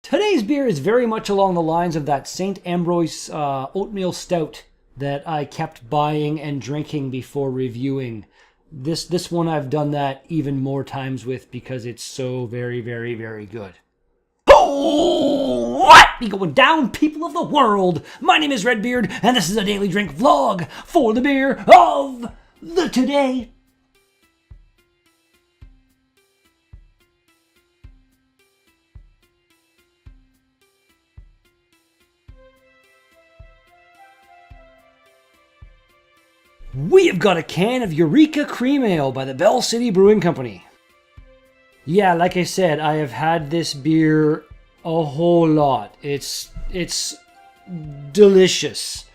Today's beer is very much along the lines of that St. Ambroise oatmeal stout that I kept buying and drinking before reviewing. This one I've done that even more times with because it's so very, very, very good. Oh, what be going down, people of the world? My name is Redbeard, and this is a daily drink vlog for the beer of the today. We have got a can of Eureka Cream Ale by the Bell City Brewing Company. Yeah, like I said, I have had this beer a whole lot. It's delicious.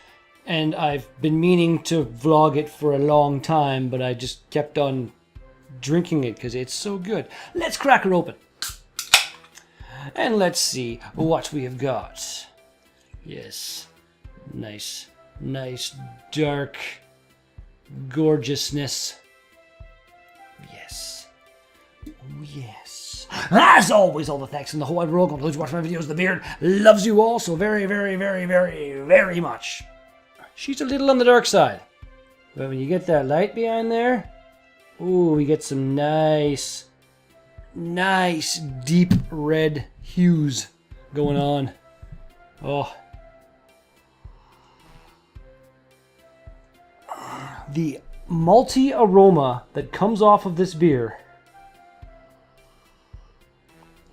And I've been meaning to vlog it for a long time, but I just kept on drinking it because it's so good. Let's crack her open. And let's see what we have got. Yes. Nice dark gorgeousness. Yes. Oh, yes. As always, all the thanks in the whole wide world. Please watch my videos. The beard loves you all so very, very, very, very, very much. She's a little on the dark side. But when you get that light behind there, ooh, we get some nice deep red hues going on. Oh. The malty aroma that comes off of this beer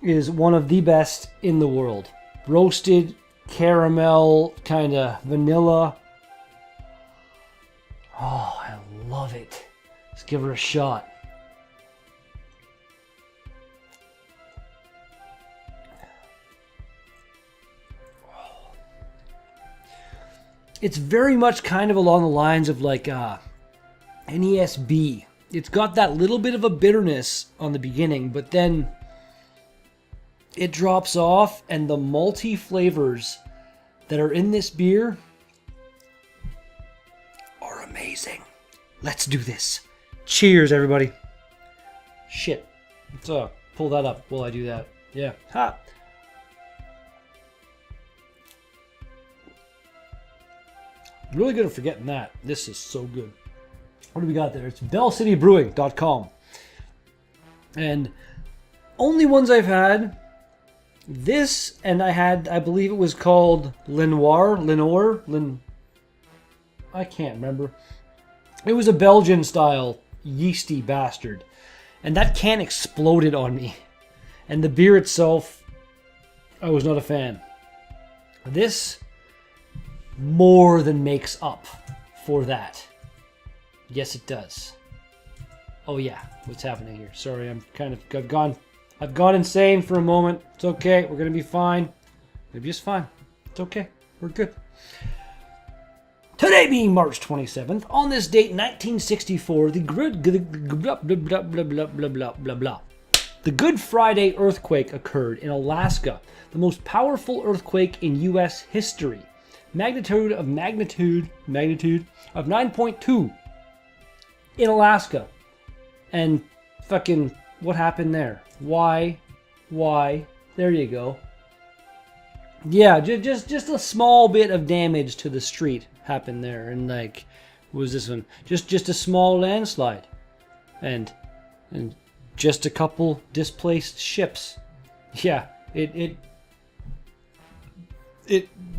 is one of the best in the world. Roasted caramel, kind of vanilla. Oh, I love it. Let's give her a shot. It's very much kind of along the lines of like NESB. It's got that little bit of a bitterness on the beginning, but then it drops off, and the malty flavors that are in this beer are amazing. Let's do this. Cheers, everybody. Shit. Let's pull that up while I do that. Yeah. Ha! Really good at forgetting that. This is so good. What do we got there? It's bellcitybrewing.com. And only ones I've had, this, and I believe it was called Lenore, I can't remember. It was a Belgian style yeasty bastard. And that can exploded on me. And the beer itself, I was not a fan. This more than makes up for that. Yes, it does. Oh yeah, what's happening here? Sorry, I've gone insane for a moment. It's okay, we're gonna be fine. We're just fine. It's okay, we're good. Today being March 27th, on this date, 1964, the Good Friday earthquake occurred in Alaska, the most powerful earthquake in U.S. history. Magnitude of 9.2 in Alaska. And fucking what happened there? Why? There you go. Yeah, just a small bit of damage to the street happened there. And like, what was this one? Just a small landslide. And just a couple displaced ships. Yeah, it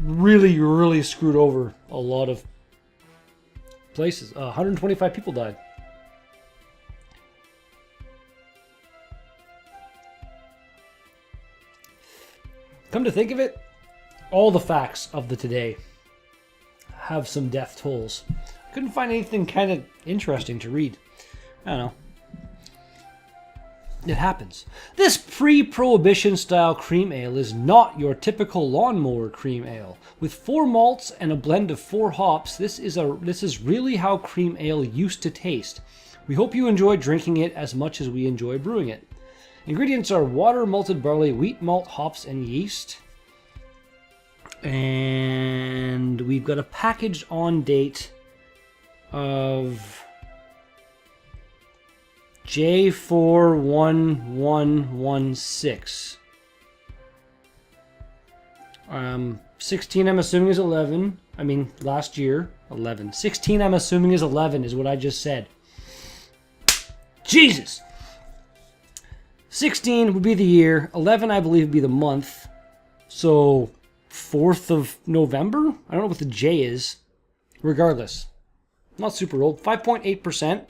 really screwed over a lot of places. 125 people died. Come to think of it, all the facts of the today have some death tolls. I couldn't find anything kind of interesting to read. I don't know. It happens. This pre-prohibition style cream ale is not your typical lawnmower cream ale. With 4 malts and a blend of 4 hops, this is really how cream ale used to taste. We hope you enjoy drinking it as much as we enjoy brewing it. Ingredients are water, malted barley, wheat malt, hops, and yeast. And we've got a packaged on date of J41116. 16 I'm assuming is 11. I mean, last year, 11. 16 I'm assuming is 11 is what I just said. Jesus! 16 would be the year. 11, I believe, would be the month. So, 4th of November? I don't know what the J is. Regardless. Not super old. 5.8%.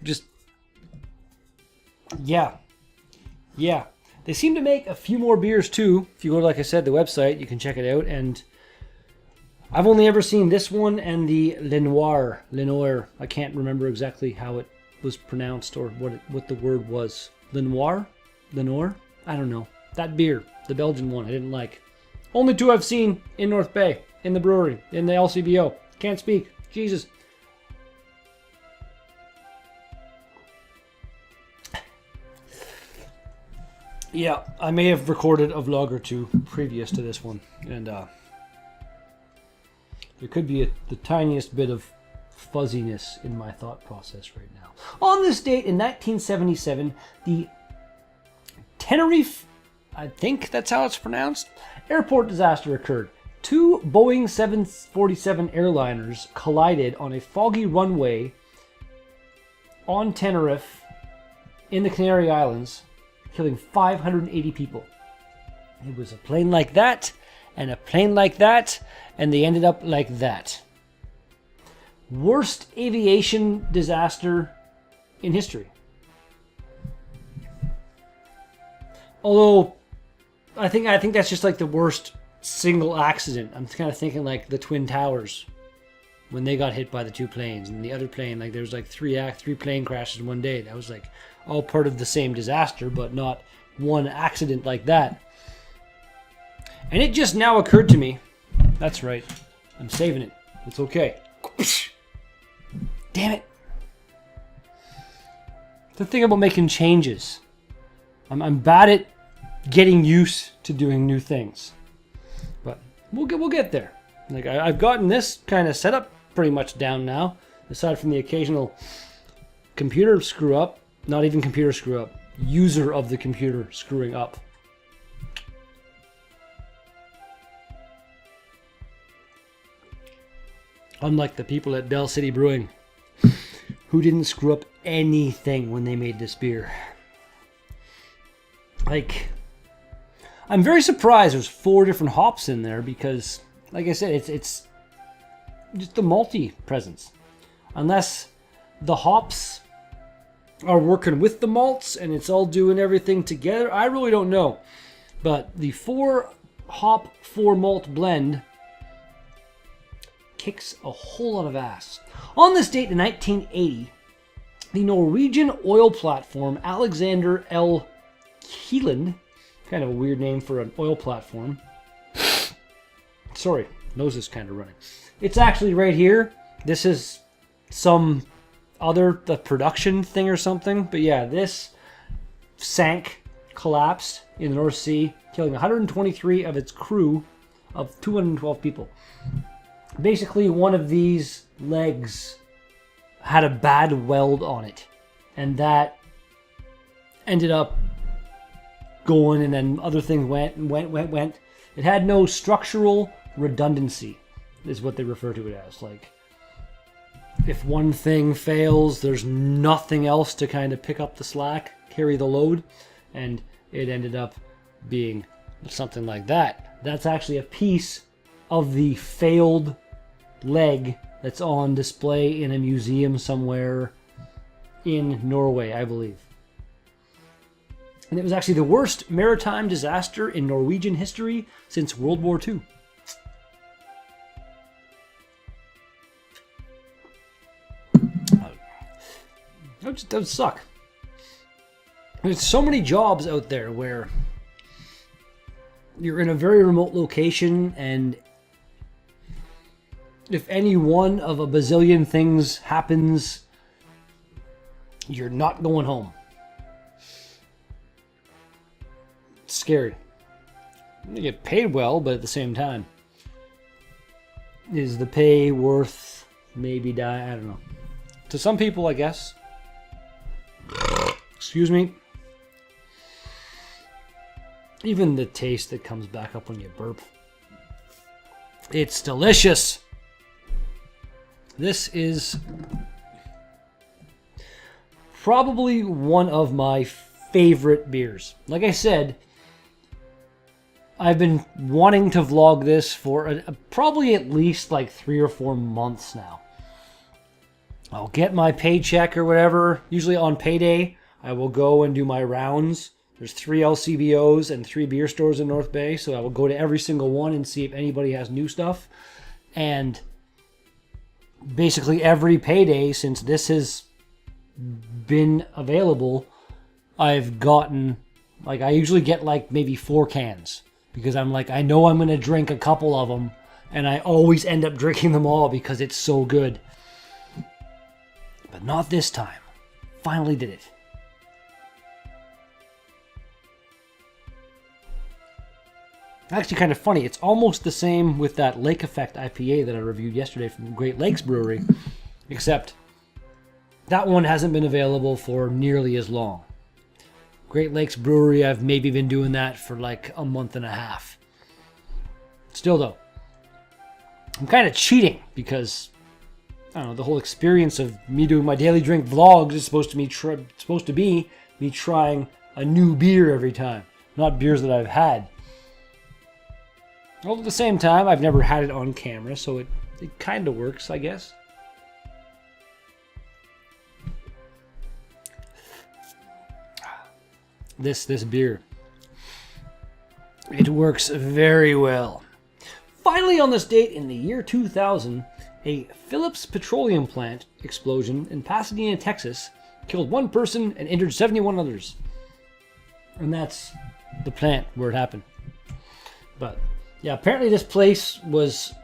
Just... Yeah. Yeah. They seem to make a few more beers, too. If you go to, like I said, the website, you can check it out. And I've only ever seen this one and the Lenoir. Lenoir. I can't remember exactly how it was pronounced or what the word was. Lenoir? Lenoir? I don't know. That beer, the Belgian one, I didn't like. Only two I've seen in North Bay, in the brewery, in the LCBO. Can't speak. Jesus. Yeah, I may have recorded a vlog or two previous to this one, and there could be the tiniest bit of fuzziness in my thought process right now. On this date in 1977, the Tenerife, I think that's how it's pronounced, airport disaster occurred. Two Boeing 747 airliners collided on a foggy runway on Tenerife in the Canary Islands, killing 580 people. It was a plane like that, and a plane like that, and they ended up like that. Worst aviation disaster in history. Although, I think that's just like the worst single accident. I'm kind of thinking like the Twin Towers, when they got hit by the two planes, and the other plane, like there was like three plane crashes in one day. That was like all part of the same disaster, but not one accident like that. And it just now occurred to me. That's right. I'm saving it. It's okay. Damn it. The thing about making changes. I'm bad at getting used to doing new things. But we'll get there. Like I've gotten this kind of setup pretty much down now. Aside from the occasional computer screw up. Not even computer screw up. User of the computer screwing up. Unlike the people at Bell City Brewing, who didn't screw up anything when they made this beer. Like, I'm very surprised there's 4 different hops in there because, like I said, it's just the malty presence. Unless the hops are working with the malts and it's all doing everything together, I really don't know. But the 4 hop, 4 malt blend kicks a whole lot of ass. On this date in 1980, the Norwegian oil platform Alexander L. Kielland, kind of a weird name for an oil platform. Sorry, nose is kind of running. It's actually right here. This is some the production thing or something. But yeah, this sank, collapsed in the North Sea, killing 123 of its crew of 212 people. Basically, one of these legs had a bad weld on it, and that ended up going, and then other things went. It had no structural redundancy, is what they refer to it as. Like, if one thing fails, there's nothing else to kind of pick up the slack, carry the load, and it ended up being something like that. That's actually a piece of the failed leg that's on display in a museum somewhere in Norway, I believe. And it was actually the worst maritime disaster in Norwegian history since World War II. That would suck. There's so many jobs out there where you're in a very remote location, and if any one of a bazillion things happens, you're not going home. It's scary. You get paid well, but at the same time, is the pay worth maybe die? I don't know. To some people, I guess. Excuse me. Even the taste that comes back up when you burp. It's delicious. This is probably one of my favorite beers. Like I said, I've been wanting to vlog this for probably at least like 3 or 4 months now. I'll get my paycheck or whatever. Usually on payday, I will go and do my rounds. There's 3 LCBOs and 3 beer stores in North Bay, so I will go to every single one and see if anybody has new stuff. And basically every payday since this has been available, I've gotten, like, I usually get like maybe 4 cans. Because I'm like, I know I'm going to drink a couple of them, and I always end up drinking them all because it's so good. But not this time. Finally did it. Actually kind of funny. It's almost the same with that Lake Effect IPA that I reviewed yesterday from Great Lakes Brewery. Except that one hasn't been available for nearly as long. Great Lakes Brewery, I've maybe been doing that for like a month and a half. Still though, I'm kind of cheating because, I don't know, the whole experience of me doing my daily drink vlogs is supposed to be me trying a new beer every time, not beers that I've had. Well, at the same time, I've never had it on camera, so it kind of works, I guess. This beer, it works very well. Finally, on this date in the year 2000, a Phillips petroleum plant explosion in Pasadena, Texas, killed 1 person and injured 71 others. And that's the plant where it happened. But yeah, apparently this place was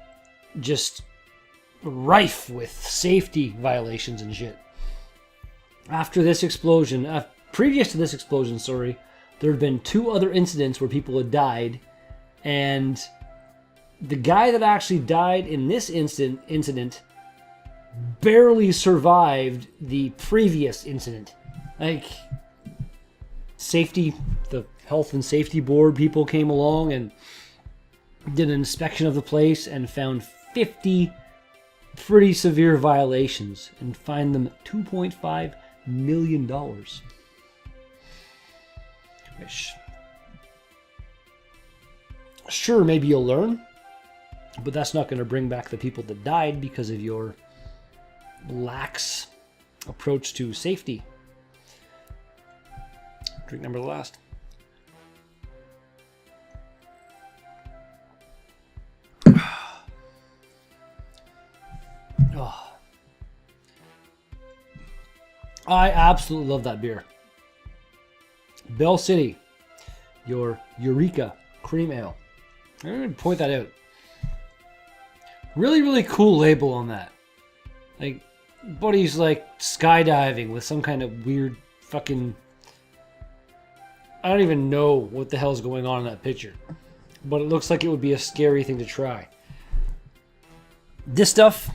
just rife with safety violations and shit. After this explosion, previous to this explosion, there had been 2 other incidents where people had died, and the guy that actually died in this incident barely survived the previous incident. Like, safety, the health and safety board people came along and did an inspection of the place and found 50 pretty severe violations and fined them $2.5 million. Which, sure, maybe you'll learn, but that's not going to bring back the people that died because of your lax approach to safety. Drink number last. Oh. I absolutely love that beer. Bell City, your Eureka Cream Ale. I'm going to point that out. Really, really cool label on that. Like, buddy's like skydiving with some kind of weird fucking... I don't even know what the hell's going on in that picture. But it looks like it would be a scary thing to try. This stuff,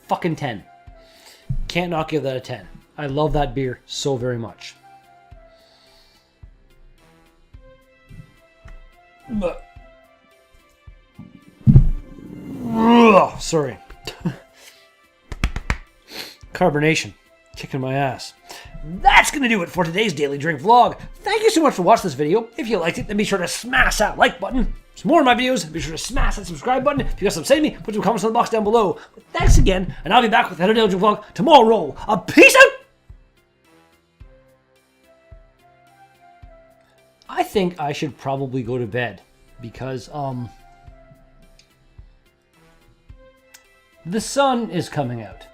fucking 10. Can't not give that a 10. I love that beer so very much. Sorry. Carbonation. Kicking my ass. That's going to do it for today's Daily Drink vlog. Thank you so much for watching this video. If you liked it, then be sure to smash that like button. For more of my videos, be sure to smash that subscribe button. If you got something to say to me, put some comments in the box down below. But thanks again, and I'll be back with another Daily Drink vlog tomorrow. Peace out! I think I should probably go to bed because, the sun is coming out.